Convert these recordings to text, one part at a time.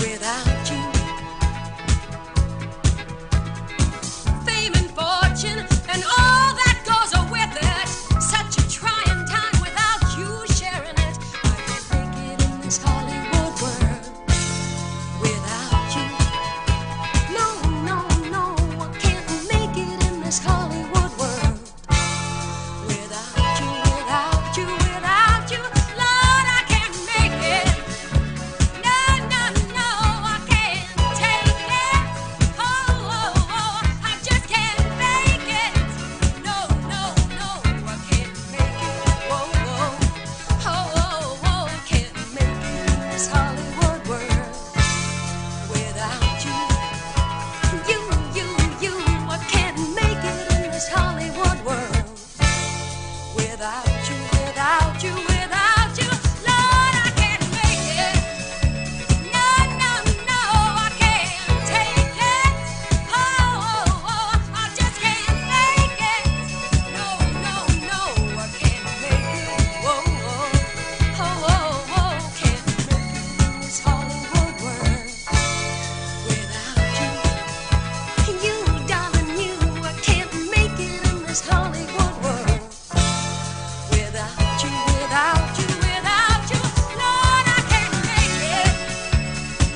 without you. Fame and fortune and all that goes with it. Such a trying time without you sharing it. I can't make it in this Hollywood world without you. No, no, no, I can't make it in this Hollywood world without you, without you, without you. Lord, I can't make it. No, no, no, I can't take it. Oh, oh, oh, I just can't make it. No, no, no, I can't make it. Whoa, whoa, oh, oh, oh, can't make it in this Hollywood world without you. You, I can't make it in this Hollywood world without you, without you, without you. Lord, I can't make it. No, no, no, I can't take it. Oh, oh, oh, I just can't make it. No, no, no, I can't make it. Whoa, whoa, oh, oh, oh, can't make it in this Hollywood world without you. You, darling, you, I can't make it in this Hollywood world without you, without you, without you. Lord, I can't make it.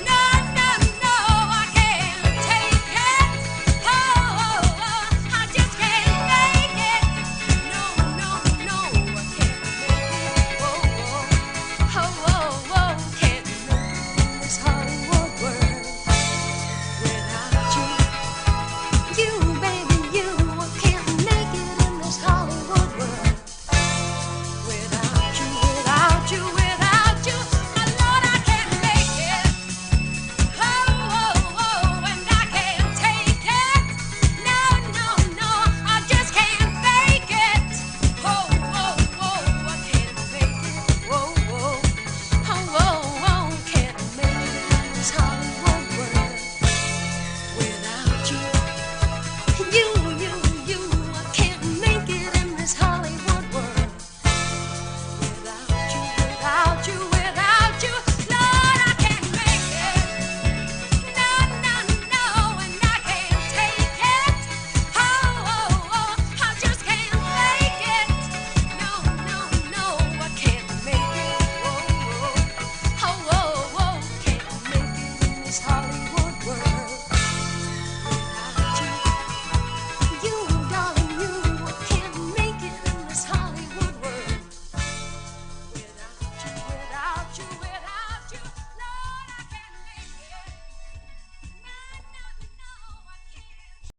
No, no, no, I can't take it. Oh, oh, oh, I just can't make it. No, no, no, I can't make it. Whoa, whoa, oh, oh, oh, can't make it in this Hollywood world without you. You, baby, you, I can't make it in this Hollywood world without you, without you, without you. My Lord, I can't make it. Oh, oh, oh, and I can't take it. No, no, no, I just can't fake it. Oh, oh, oh, I can't make it. Whoa, whoa, oh, oh, oh, can't make it in this Hollywood world without you. You, I can't make it in this Hollywood world without you, without you, without you. Lord, I can't make it. No, no, no, and I can't take it. Oh, oh, oh, I just can't make it. No, no, no, I can't make it. Whoa, whoa, oh, oh, oh, can't make it in this Hollywood